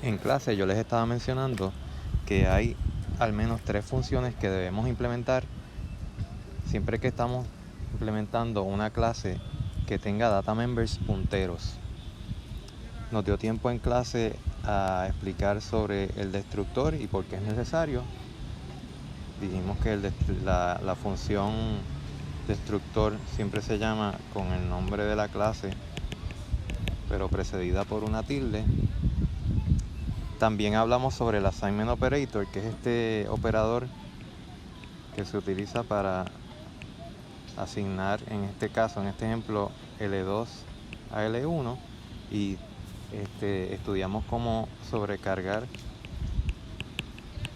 En clase yo les estaba mencionando que hay al menos 3 funciones que debemos implementar siempre que estamos implementando una clase que tenga data members punteros. Nos dio tiempo en clase a explicar sobre el destructor y por qué es necesario. Dijimos que la función destructor siempre se llama con el nombre de la clase, pero precedida por una tilde. También hablamos sobre el assignment operator, que es este operador que se utiliza para asignar, en este caso, en este ejemplo, L2 a L1, y estudiamos cómo sobrecargar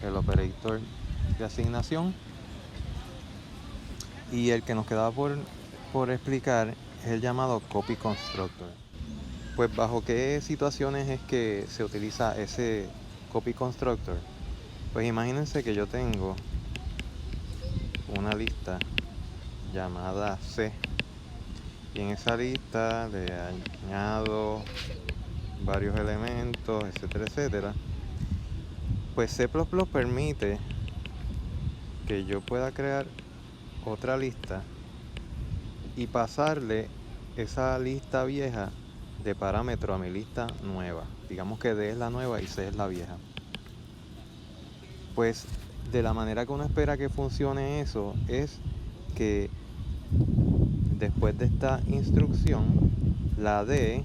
el operator de asignación. Y el que nos quedaba por explicar es el llamado copy constructor. Pues bajo qué situaciones es que se utiliza ese copy constructor. Pues imagínense que yo tengo una lista llamada C y en esa lista le añado varios elementos, etcétera, etcétera. Pues C++ permite que yo pueda crear otra lista y pasarle esa lista vieja de parámetro a mi lista nueva. Digamos que D es la nueva y C es la vieja. Pues de la manera que uno espera que funcione eso es que después de esta instrucción la D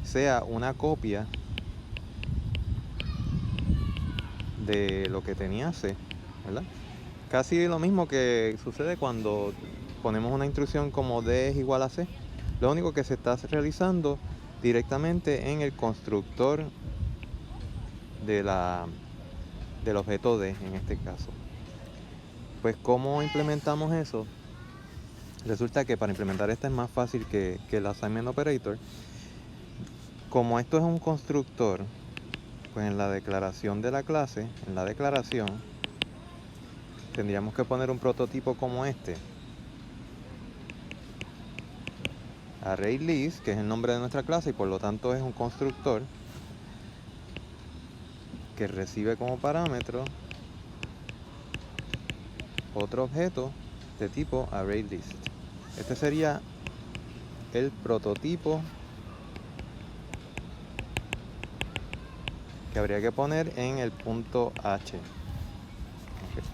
sea una copia de lo que tenía C, ¿verdad? Casi lo mismo que sucede cuando ponemos una instrucción como D es igual a C. Lo único que se está realizando directamente en el constructor del objeto D en este caso. Pues ¿cómo implementamos eso? Resulta que para implementar esto es más fácil que el assignment operator. Como esto es un constructor, pues en la declaración de la clase, en la declaración, tendríamos que poner un prototipo como este. ArrayList, que es el nombre de nuestra clase y por lo tanto es un constructor que recibe como parámetro otro objeto de tipo ArrayList. Este sería el prototipo que habría que poner en el punto H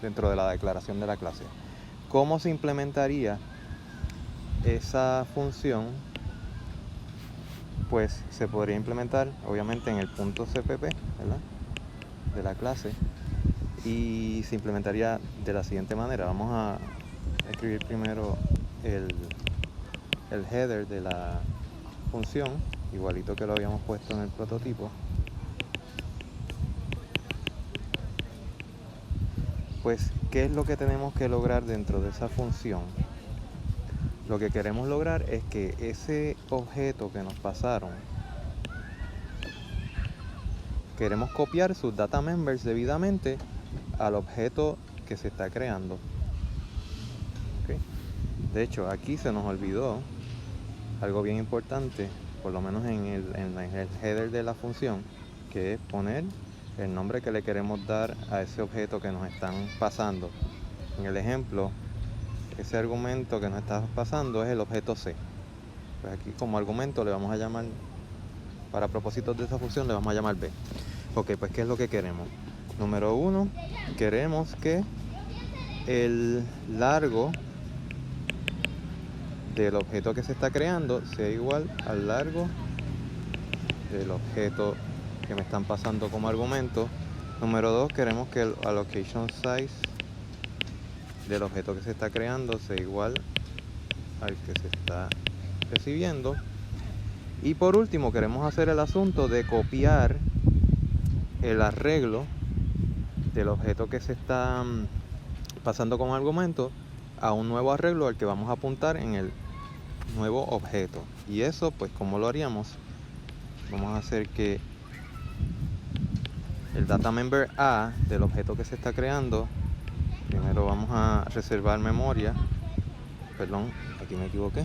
dentro de la declaración de la clase. ¿Cómo se implementaría esa función? Pues se podría implementar obviamente en el punto CPP, ¿verdad?, de la clase, y se implementaría de la siguiente manera. Vamos a escribir primero el header de la función, igualito que lo habíamos puesto en el prototipo. Pues, ¿qué es lo que tenemos que lograr dentro de esa función? Lo que queremos lograr es que ese objeto que nos pasaron, queremos copiar sus data members debidamente al objeto que se está creando. ¿Okay? De hecho, aquí se nos olvidó algo bien importante, por lo menos en el header de la función, que es poner el nombre que le queremos dar a ese objeto que nos están pasando. En el ejemplo, ese argumento que nos está pasando es el objeto C. Pues aquí como argumento le vamos a llamar, para propósitos de esa función, le vamos a llamar B. Ok, pues ¿qué es lo que queremos? Número 1, queremos que el largo del objeto que se está creando sea igual al largo del objeto que me están pasando como argumento. Número 2, queremos que el allocation size del objeto que se está creando sea igual al que se está recibiendo. Y por último, queremos hacer el asunto de copiar el arreglo del objeto que se está pasando como argumento a un nuevo arreglo al que vamos a apuntar en el nuevo objeto. Y eso, pues, ¿cómo lo haríamos? Vamos a hacer que el data member A del objeto que se está creando, primero vamos a reservar memoria. Perdón, aquí me equivoqué.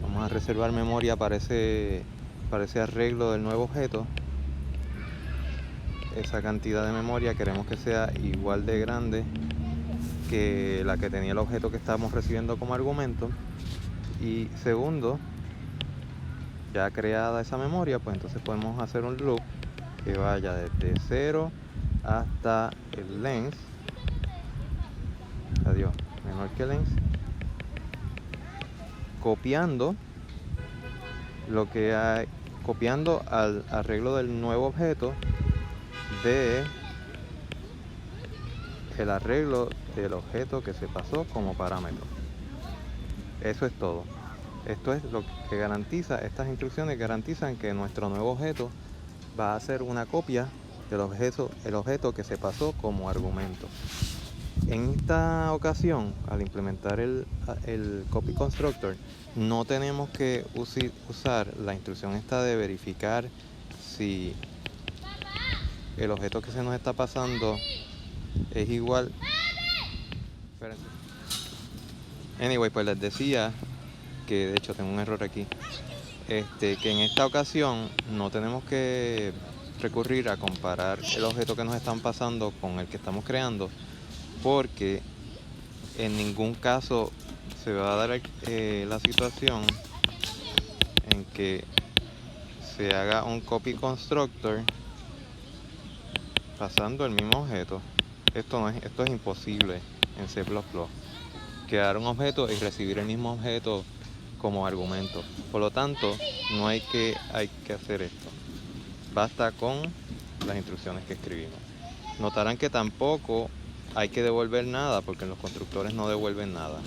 Vamos a reservar memoria para ese arreglo del nuevo objeto. esa cantidad de memoria queremos que sea igual de grande que la que tenía el objeto que estamos recibiendo como argumento. Y segundo, ya creada esa memoria, pues entonces podemos hacer un loop que vaya desde 0 hasta el length, menor que length, copiando lo que hay, copiando al arreglo del nuevo objeto de el arreglo del objeto que se pasó como parámetro. Eso es todo. Esto es lo que garantiza, estas instrucciones garantizan que nuestro nuevo objeto va a ser una copia del objeto que se pasó como argumento. En esta ocasión, al implementar el copy constructor, no tenemos que usar la instrucción esta de verificar si el objeto que se nos está pasando es igual. Anyway, pues les decía que de hecho tengo un error aquí. Que en esta ocasión no tenemos que recurrir a comparar el objeto que nos están pasando con el que estamos creando, porque en ningún caso se va a dar la situación en que se haga un copy constructor pasando el mismo objeto. Esto es imposible en C++, crear un objeto y recibir el mismo objeto como argumento. Por lo tanto, no hay que hacer esto. Basta con las instrucciones que escribimos. Notarán que tampoco hay que devolver nada, porque los constructores no devuelven nada.